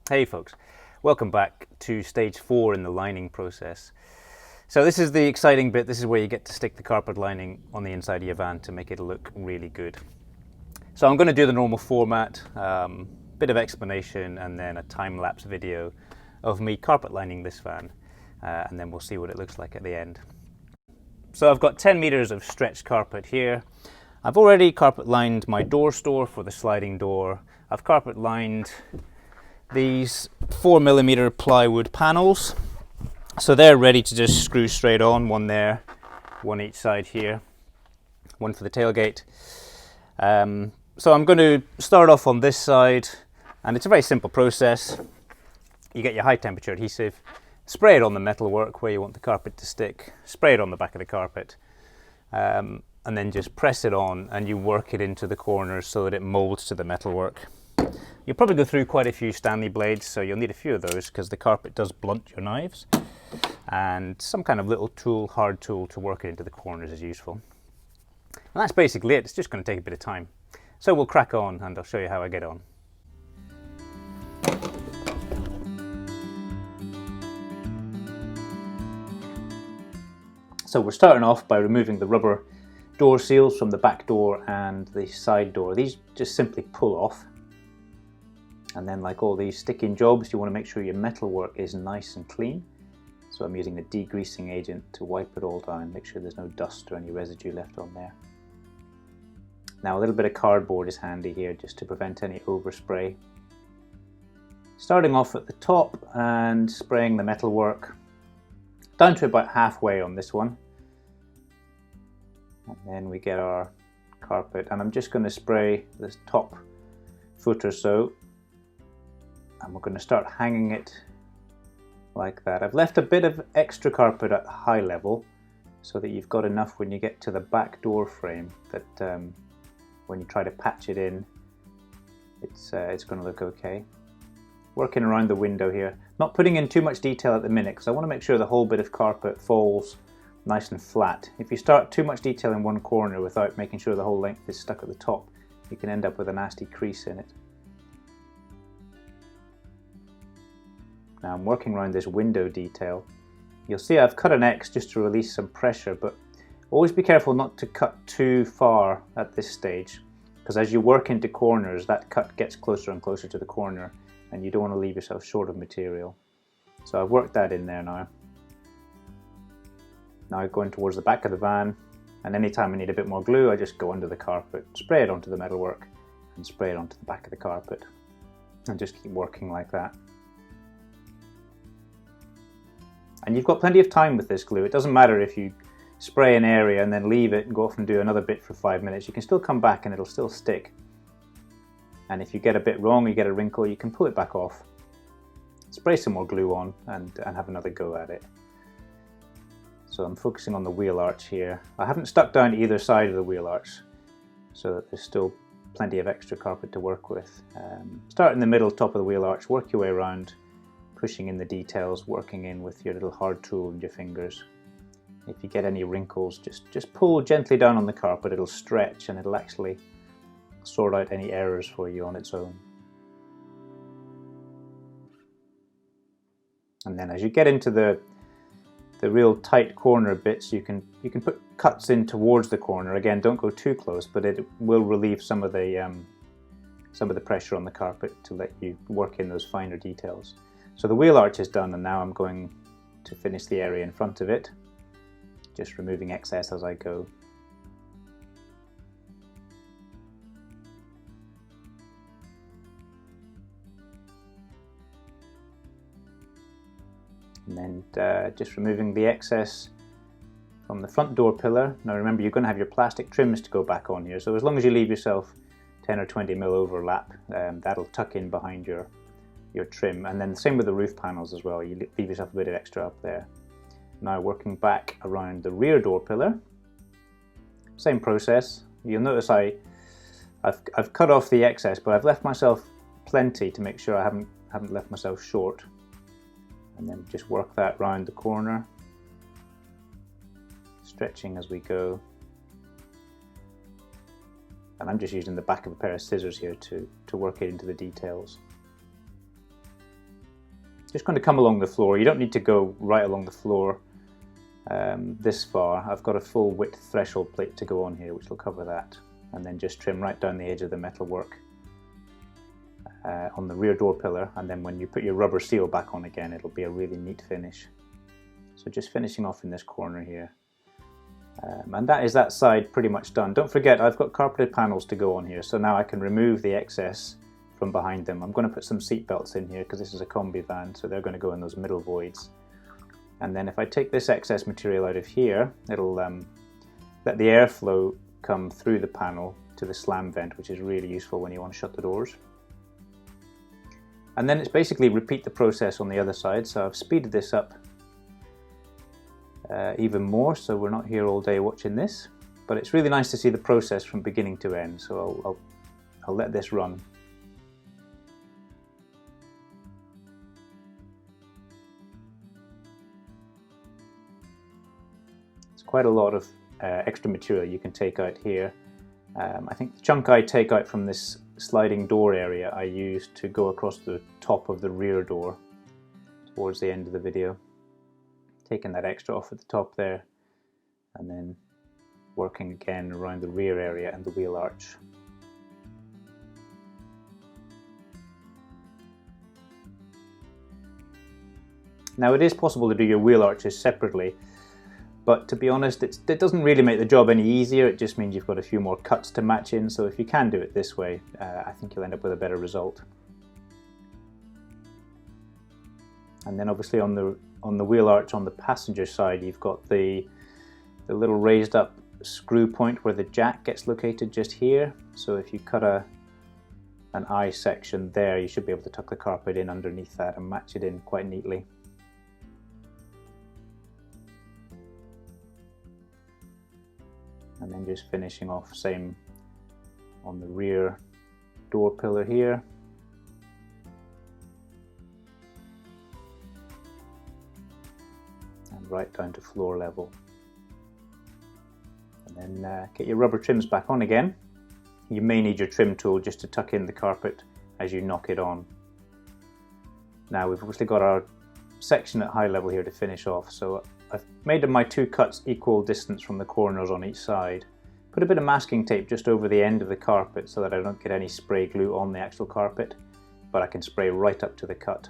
Hey folks, welcome back to stage 4 in the lining process. So this is the exciting bit. This is where you get to stick the carpet lining on the inside of your van to make it look really good. So I'm going to do the normal format, bit of explanation and then a time-lapse video of me carpet lining this van, and then we'll see what it looks like at the end. So I've got 10 meters of stretched carpet here. I've already carpet lined my door store for the sliding door. I've carpet lined these 4mm plywood panels, so they're ready to just screw straight on, one there, one each side here, one for the tailgate. So I'm going to start off on this side, and it's a very simple process. You get your high temperature adhesive, spray it on the metalwork where you want the carpet to stick, spray it on the back of the carpet, and then just press it on and you work it into the corners so that it molds to the metalwork. You'll probably go through quite a few Stanley blades, so you'll need a few of those because the carpet does blunt your knives, and some kind of little tool, hard tool to work it into the corners is useful. And that's basically it. It's just going to take a bit of time. So we'll crack on and I'll show you how I get on. So we're starting off by removing the rubber door seals from the back door and the side door. These just simply pull off. And then, like all these sticking jobs, you want to make sure your metalwork is nice and clean. So I'm using a degreasing agent to wipe it all down, make sure there's no dust or any residue left on there. Now a little bit of cardboard is handy here just to prevent any overspray. Starting off at the top and spraying the metalwork down to about halfway on this one. And then we get our carpet, and I'm just going to spray this top foot or so. And we're going to start hanging it like that. I've left a bit of extra carpet at high level so that you've got enough when you get to the back door frame that when you try to patch it in, it's going to look okay. Working around the window here, not putting in too much detail at the minute because I want to make sure the whole bit of carpet falls nice and flat. If you start too much detail in one corner without making sure the whole length is stuck at the top, you can end up with a nasty crease in it. Now I'm working around this window detail. You'll see I've cut an X just to release some pressure, but always be careful not to cut too far at this stage, because as you work into corners, that cut gets closer and closer to the corner, and you don't want to leave yourself short of material. So I've worked that in there now. Now going towards the back of the van, and anytime I need a bit more glue, I just go under the carpet, spray it onto the metalwork, and spray it onto the back of the carpet, and just keep working like that. And you've got plenty of time with this glue. It doesn't matter if you spray an area and then leave it and go off and do another bit for 5 minutes. You can still come back and it'll still stick. And if you get a bit wrong, you get a wrinkle, you can pull it back off, spray some more glue on and have another go at it. So I'm focusing on the wheel arch here. I haven't stuck down either side of the wheel arch so that there's still plenty of extra carpet to work with. Start in the middle, top of the wheel arch, work your way around, pushing in the details, working in with your little hard tool and your fingers. If you get any wrinkles, just pull gently down on the carpet, it'll stretch and it'll actually sort out any errors for you on its own. And then as you get into the real tight corner bits, you can put cuts in towards the corner. Again, don't go too close, but it will relieve some of the pressure on the carpet to let you work in those finer details. So the wheel arch is done, and now I'm going to finish the area in front of it, just removing excess as I go. And then just removing the excess from the front door pillar. Now remember, you're going to have your plastic trims to go back on here, so as long as you leave yourself 10 or 20 mil overlap, that'll tuck in behind your trim. And then the same with the roof panels as well, you leave yourself a bit of extra up there. Now working back around the rear door pillar, same process. You'll notice I've cut off the excess, but I've left myself plenty to make sure I haven't left myself short. And then just work that round the corner, stretching as we go. And I'm just using the back of a pair of scissors here to work it into the details. just going to come along the floor. You don't need to go right along the floor this far. I've got a full width threshold plate to go on here, which will cover that, and then just trim right down the edge of the metalwork on the rear door pillar, and then when you put your rubber seal back on again, it'll be a really neat finish. So just finishing off in this corner here. And that is that side pretty much done. Don't forget, I've got carpeted panels to go on here, so now I can remove the excess from behind them. I'm going to put some seat belts in here because this is a combi van, so they're going to go in those middle voids. And then if I take this excess material out of here, it'll let the airflow come through the panel to the slam vent, which is really useful when you want to shut the doors. And then it's basically repeat the process on the other side. So I've speeded this up even more, so we're not here all day watching this, but it's really nice to see the process from beginning to end. So I'll let this run. It's quite a lot of extra material you can take out here. I think the chunk I take out from this sliding door area I used to go across the top of the rear door towards the end of the video. Taking that extra off at the top there, and then working again around the rear area and the wheel arch. Now it is possible to do your wheel arches separately, but to be honest, it doesn't really make the job any easier. It just means you've got a few more cuts to match in, so if you can do it this way, I think you'll end up with a better result. And then obviously on the wheel arch on the passenger side, you've got the little raised up screw point where the jack gets located just here. So if you cut an eye section there, you should be able to tuck the carpet in underneath that and match it in quite neatly. And then just finishing off same on the rear door pillar here. And right down to floor level. And then get your rubber trims back on again. You may need your trim tool just to tuck in the carpet as you knock it on. Now we've obviously got our section at high level here to finish off, so I've made my two cuts equal distance from the corners on each side. Put a bit of masking tape just over the end of the carpet so that I don't get any spray glue on the actual carpet, but I can spray right up to the cut.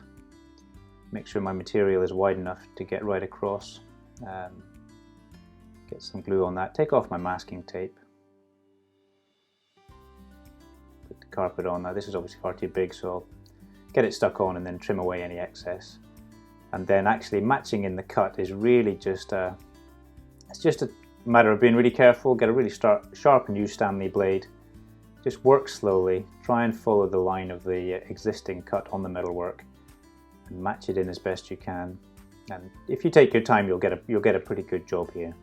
Make sure my material is wide enough to get right across. Get some glue on that. Take off my masking tape. Put the carpet on. Now this is obviously far too big, so I'll get it stuck on and then trim away any excess. And then actually matching in the cut is really just it's just a matter of being really careful. Get a really sharp new Stanley blade. Just work slowly. Try and follow the line of the existing cut on the metalwork and match it in as best you can. And if you take your time, you'll get a pretty good job here.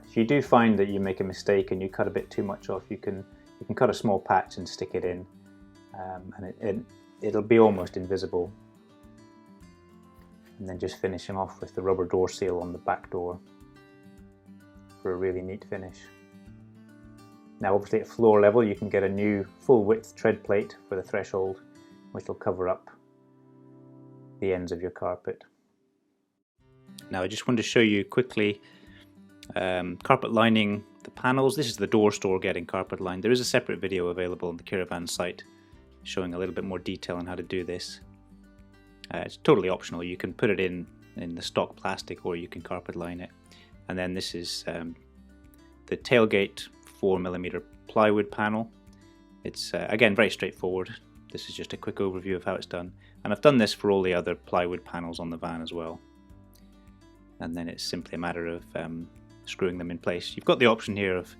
If you do find that you make a mistake and you cut a bit too much off, you can cut a small patch and stick it in, and it'll be almost invisible. And then just finishing off with the rubber door seal on the back door for a really neat finish. Now obviously at floor level you can get a new full width tread plate for the threshold, which will cover up the ends of your carpet. Now I just want to show you quickly carpet lining the panels. This is the door store getting carpet lined. There is a separate video available on the Caravan site showing a little bit more detail on how to do this. It's totally optional. You can put it in the stock plastic or you can carpet line it. And then this is the tailgate 4mm plywood panel. It's again very straightforward. This is just a quick overview of how it's done. And I've done this for all the other plywood panels on the van as well. And then it's simply a matter of screwing them in place. You've got the option here of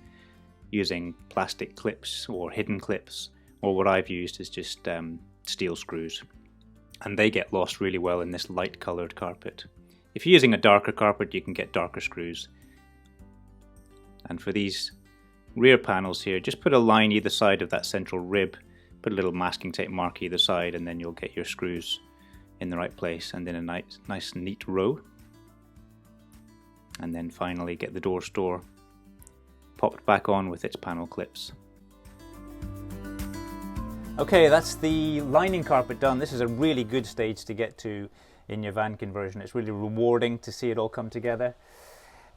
using plastic clips or hidden clips, or what I've used is just steel screws, and they get lost really well in this light coloured carpet. If you're using a darker carpet, you can get darker screws. And for these rear panels here, just put a line either side of that central rib, put a little masking tape mark either side, and then you'll get your screws in the right place and in a nice neat row. And then finally get the door store popped back on with its panel clips. Okay, that's the lining carpet done. This is a really good stage to get to in your van conversion. It's really rewarding to see it all come together.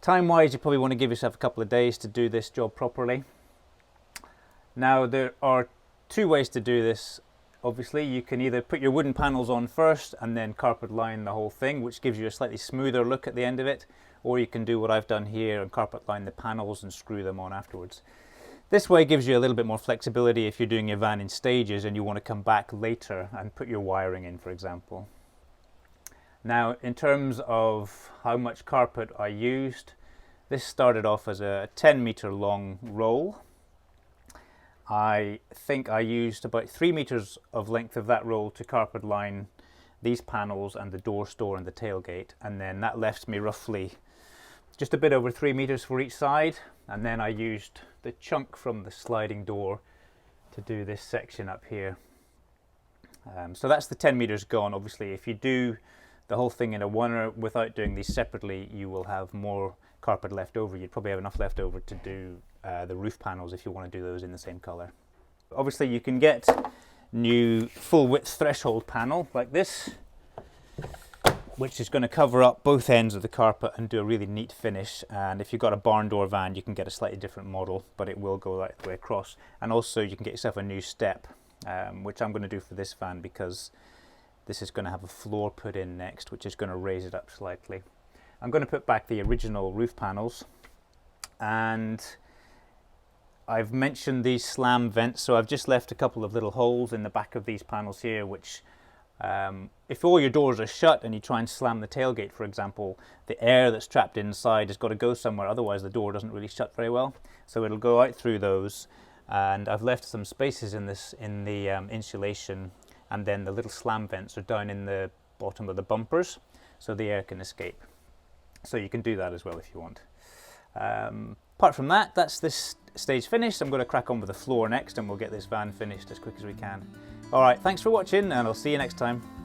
Time-wise, you probably want to give yourself a couple of days to do this job properly. Now, there are two ways to do this. Obviously, you can either put your wooden panels on first and then carpet line the whole thing, which gives you a slightly smoother look at the end of it, or you can do what I've done here and carpet line the panels and screw them on afterwards. This way gives you a little bit more flexibility if you're doing your van in stages and you want to come back later and put your wiring in, for example. Now, in terms of how much carpet I used, this started off as a 10-meter long roll. I think I used about 3 meters of length of that roll to carpet line these panels and the door store and the tailgate, and then that left me roughly just a bit over 3 meters for each side, and then I used the chunk from the sliding door to do this section up here. So that's the 10 meters gone. Obviously, if you do the whole thing in a oneer without doing these separately, you will have more carpet left over. You'd probably have enough left over to do the roof panels if you want to do those in the same color. Obviously, you can get new full width threshold panel like this, which is going to cover up both ends of the carpet and do a really neat finish. And if you've got a barn door van, you can get a slightly different model, but it will go right the way across. And also you can get yourself a new step, which I'm going to do for this van because this is going to have a floor put in next, which is going to raise it up slightly. I'm going to put back the original roof panels, and I've mentioned these slam vents, so I've just left a couple of little holes in the back of these panels here, which if all your doors are shut and you try and slam the tailgate, for example, the air that's trapped inside has got to go somewhere, otherwise the door doesn't really shut very well. So it'll go out through those, and I've left some spaces in the insulation, and then the little slam vents are down in the bottom of the bumpers, so the air can escape. So you can do that as well if you want. Apart from that, that's this stage finished. I'm going to crack on with the floor next, and we'll get this van finished as quick as we can. Alright, thanks for watching, and I'll see you next time.